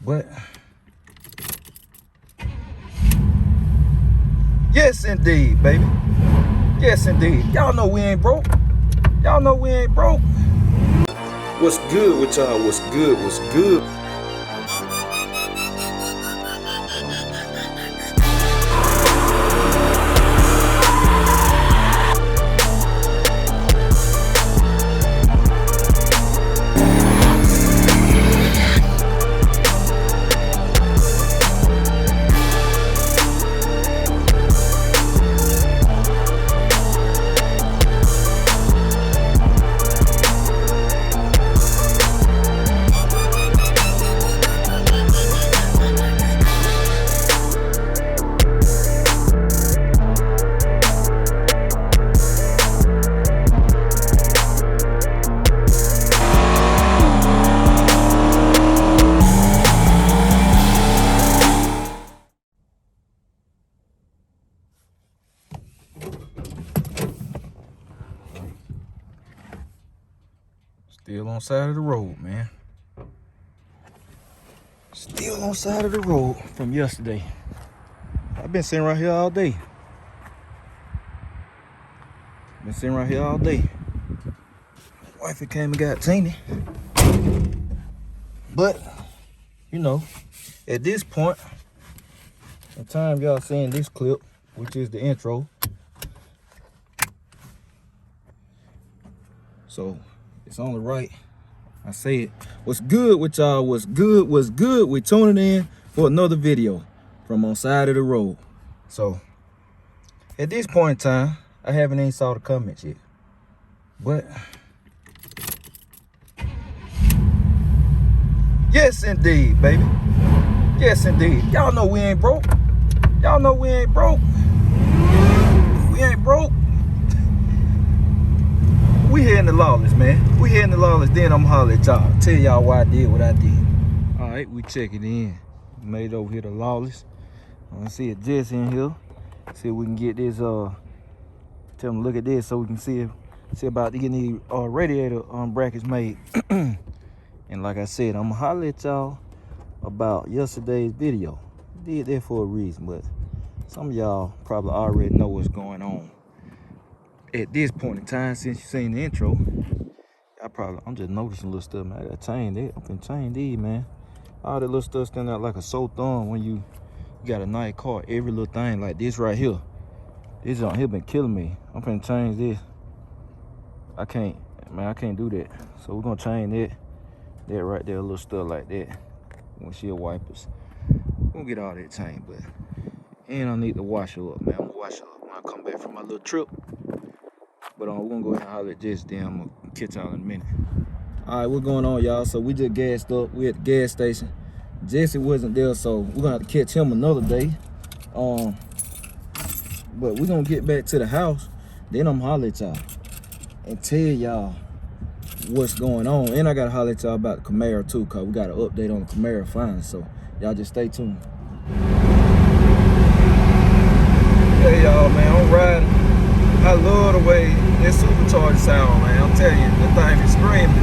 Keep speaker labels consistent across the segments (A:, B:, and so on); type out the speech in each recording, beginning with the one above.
A: But yes, indeed, baby. Yes, indeed. Y'all know we ain't broke. Y'all know we ain't broke. What's good with y'all? What's good? What's good? Still on side of the road, man. Still on side of the road from yesterday. I've been sitting right here all day. Been sitting right here all day. Wifey came and got Teeny. But, you know, at this point, the time y'all seeing this clip, which is the intro. So, it's only right I say it. What's good with y'all? What's good? What's good? We tuning in for another video from on side of the road. So, at this point in time, I haven't even saw the comments yet. But, yes, indeed, baby. Yes, indeed. Y'all know we ain't broke. Y'all know we ain't broke. We ain't broke. We here in the lawless, man. We here in the lawless. Then I'm holler at y'all. Tell y'all why I did what I did. All right, we check it in. Made over here the lawless. I want to see it just in here. See if we can get this. Tell them look at this so we can see about getting these radiator brackets made. And like I said, I'm gonna holler at y'all about yesterday's video. Did that for a reason, but some of y'all probably already know what's going on. At this point in time, since you seen the intro, I'm just noticing little stuff, man. I gotta change that. I'm finna change these, man. All that little stuff stand out like a sore thumb when you got a nice car. Every little thing like this right here. This on here been killing me. I'm finna change this. I can't do that. So we're gonna change that. That right there, a little stuff like that. Windshield wipers. We're gonna get all that changed, but and I need to wash her up, man. I'm gonna wash her up when I come back from my little trip. But we're gonna go ahead and holler at Jesse. Then I'm gonna catch y'all in a minute. All right, what's going on, y'all? So we just gassed up. We at the gas station. Jesse wasn't there, so we're gonna have to catch him another day. But we're gonna get back to the house. Then I'm gonna holler at y'all and tell y'all what's going on. And I gotta holler at y'all about the Camaro too, cause we got an update on the Camaro finally. So y'all just stay tuned. Hey y'all, man, I'm riding. I love the way that Supercharged sound, man. I'm telling you, that thing be screaming.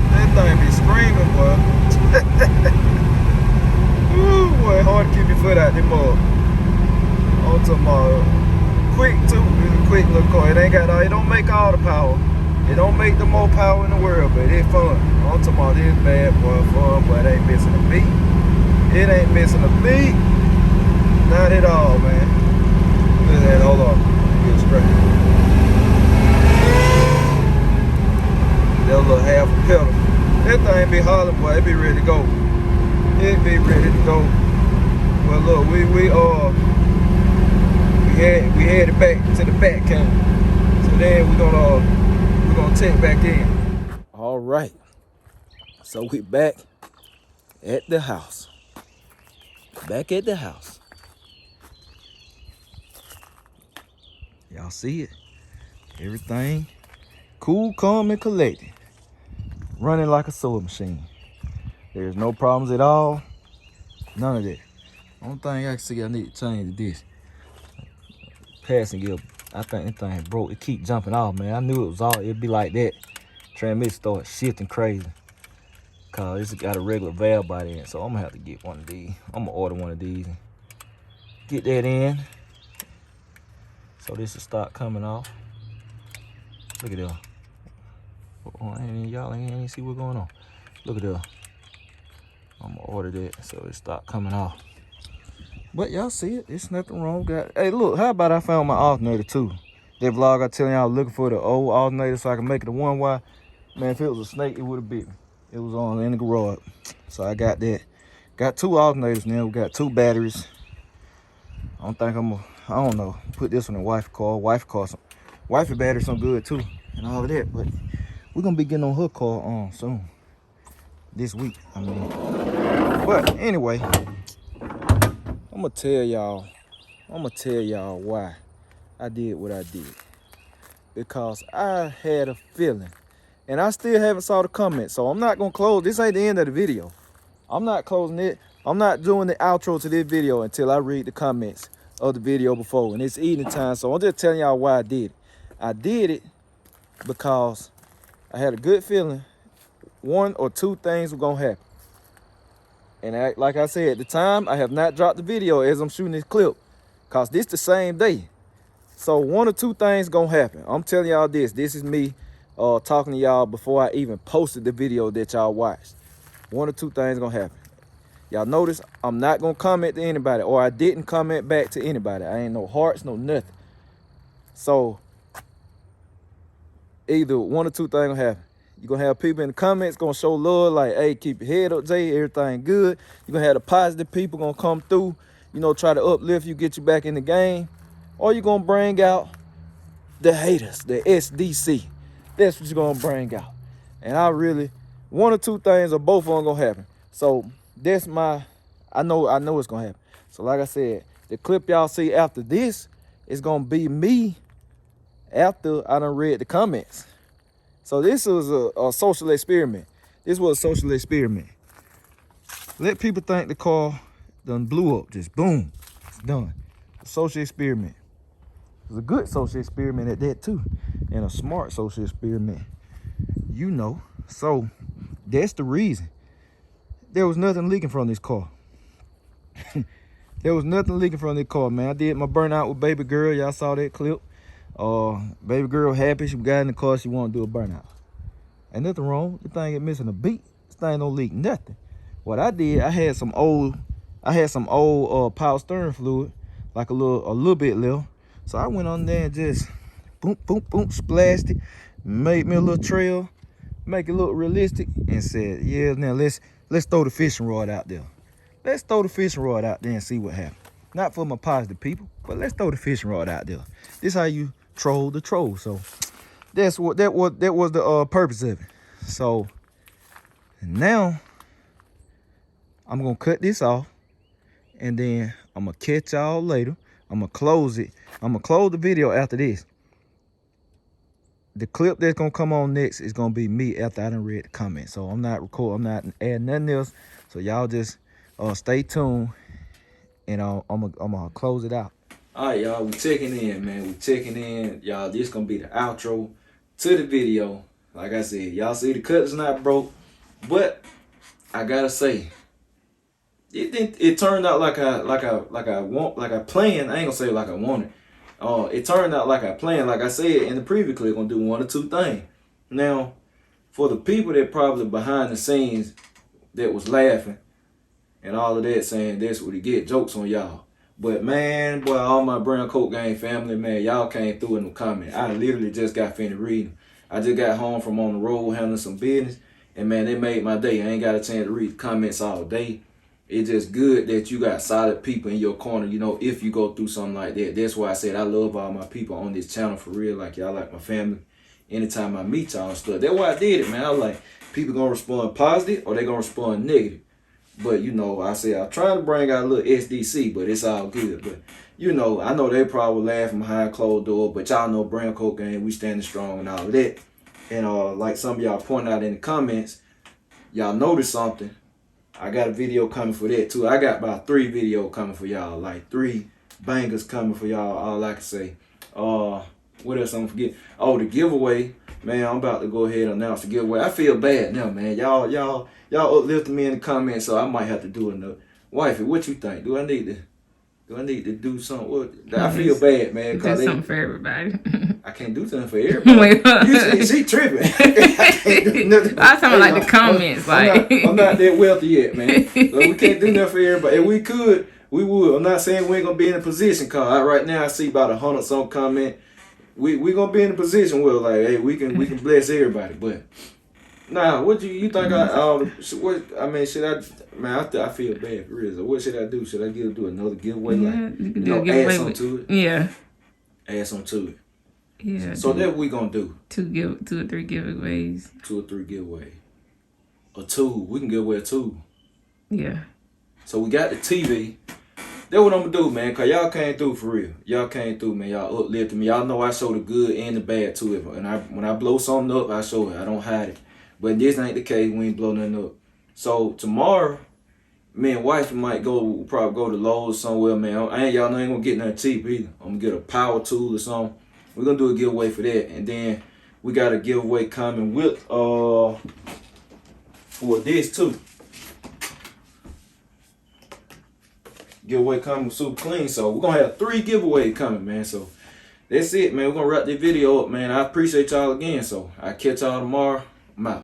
A: That thing be screaming, boy. Ooh, boy, hard to keep your foot out there, boy. On tomorrow. Quick too, it's a quick little car. It don't make all the power. It don't make the more power in the world, but it's fun. On tomorrow, this bad boy, fun, but it ain't missing a beat. It ain't missing a beat. Not at all, man. Look at that, hold on. Get straight. That little half a pedal. That thing be hollering, boy. It be ready to go. It be ready to go. Well, look, we headed back to the back cam. So then we're gonna check back in. All right. So we back at the house. Back at the house. Y'all see it? Everything cool, calm, and collected. Running like a sewing machine. There's no problems at all. None of that. Only thing I can see I need to change is this. Passing gear. I think that thing broke. It keep jumping off, man. I knew it'd be like that. Transmission started shifting crazy. cause it's got a regular valve by in. So I'm gonna have to get one of these. I'm gonna order one of these and get that in. So this will start coming off. Look at that. Oh, y'all ain't even see what's going on. Look at that. I'm gonna order that so it start coming off. But y'all see it, it's nothing wrong. Hey, look, how about I found my alternator too? That vlog I telling y'all looking for the old alternator so I can make it a 1Y. Man, if it was a snake, it would have bit me. It was on in the garage. So I got that. Got 2 alternators now. We got 2 batteries. I don't know, put this one in wife's car. Wifey battery some good too and all of that. But we're gonna be getting on her car on soon. This week, I mean. But anyway, I'm gonna tell y'all why I did what I did. Because I had a feeling, and I still haven't saw the comments, so I'm not gonna close. This ain't the end of the video. I'm not closing it. I'm not doing the outro to this video until I read the comments of the video before, and it's evening time, so I'm just telling y'all why I did it. I did it because I had a good feeling 1 or 2 things were gonna happen. And like I said, at the time, I have not dropped the video as I'm shooting this clip, because this the same day. So 1 or 2 things gonna happen. I'm telling y'all this. This is me talking to y'all before I even posted the video that y'all watched. 1 or 2 things gonna happen. Y'all notice I'm not gonna comment to anybody, or I didn't comment back to anybody. I ain't no hearts, no nothing. So either 1 or 2 things gonna happen. You're gonna have people in the comments gonna show love, like, hey, keep your head up, Jay, everything good. You're gonna have the positive people gonna come through, you know, try to uplift you, get you back in the game. Or you're gonna bring out the haters, the SDC. That's what you're gonna bring out. And I really, 1 or 2 things or both of them gonna happen. So that's I know it's gonna happen. So like I said, the clip y'all see after this is gonna be me after I done read the comments. So this was a social experiment. This was a social experiment. Let people think the car done blew up, just boom, it's done. A social experiment. It was a good social experiment at that too, and a smart social experiment, you know. So that's the reason. There was nothing leaking from this car. There was nothing leaking from this car, man. I did my burnout with baby girl. Y'all saw that clip. Baby girl happy. She got in the car. She wanted to do a burnout. Ain't nothing wrong. The thing ain't missing a beat. This thing don't leak nothing. What I did, I had some old power steering fluid, like a little bit left. So I went on there and just boom, boom, boom, splashed it, made me a little trail, make it look realistic, and said, yeah, now let's throw the fishing rod out there. Let's throw the fishing rod out there and see what happens. Not for my positive people, but let's throw the fishing rod out there. This how you troll the troll. So that was the purpose of it. So now I'm gonna cut this off, and then I'm gonna catch y'all later. I'm gonna close it. I'm gonna close the video after this. The clip that's gonna come on next is gonna be me after I done read the comments. So I'm not recording, I'm not adding nothing else. So y'all just stay tuned, and I'm gonna close it out. All right, y'all, we checking in, man. We checking in, y'all. This gonna be the outro to the video. Like I said, y'all see the cut's not broke, but I gotta say, it turned out like I planned. I ain't gonna say like I wanted. It turned out like I planned. Like I said in the previous clip, gonna do 1 or 2 things. Now, for the people that probably behind the scenes that was laughing and all of that, saying that's what he get, jokes on y'all. But man, boy, all my Brown Coat Gang family, man, y'all came through in the comments. I literally just got finished reading. I just got home from on the road handling some business, and man, it made my day. I ain't got a chance to read the comments all day. It's just good that you got solid people in your corner, you know, if you go through something like that. That's why I said I love all my people on this channel for real. Like, y'all like my family. Anytime I meet y'all and stuff. That's why I did it, man. I was like, people gonna respond positive or they gonna respond negative. But, you know, I said I'm trying to bring out a little SDC, but it's all good. But, you know, I know they probably laughing behind closed door, but y'all know Brown Coat Gang, we standing strong and all of that. And like some of y'all pointed out in the comments, y'all noticed something. I got a video coming for that too. I got about 3 videos coming for y'all, like 3 bangers coming for y'all. All I can say. What else I'm forgetting? Oh, the giveaway Man, I'm about to go ahead and announce the giveaway. I feel bad now, man. Y'all uplifted me in the comments, so I might have to do another. Wifey, what you think? Do I need to do something? What? I feel bad, man.
B: Do something for everybody.
A: I can't do something for everybody. She tripping. I can't do nothing.
B: I was talking like the comments.
A: I'm not that wealthy yet, man. So we can't do nothing for everybody. If we could, we would. I'm not saying we ain't gonna be in a position, cause right now I see about 100 some comment. We gonna be in a position where like, hey, we can bless everybody. But nah, what you think? Should I? Man, I feel bad for real. So what should I do? Should I do another giveaway?
B: Yeah,
A: like,
B: you can do a giveaway
A: add something to it.
B: Yeah.
A: Add something to it.
B: Yeah.
A: So that's what we gonna do.
B: 2 or 3 giveaways. 2
A: or 3 giveaways. A tool. We can give away a tool.
B: Yeah.
A: So we got the TV. That's what I'm gonna do, man. Cause y'all came through for real. Y'all came through, man. Y'all uplifted me. Y'all know I show the good and the bad to it. And when I blow something up, I show it. I don't hide it. But this ain't the case. We ain't blow nothing up. So tomorrow, me and wife might probably go to Lowe's somewhere, man. Y'all know I ain't gonna get nothing cheap either. I'm gonna get a power tool or something. We're gonna do a giveaway for that. And then we got a giveaway coming with for this too. Giveaway coming with Super Clean. So we're gonna have 3 giveaways coming, man. So that's it, man. We're gonna wrap this video up, man. I appreciate y'all again. So I'll catch y'all tomorrow. I'm out.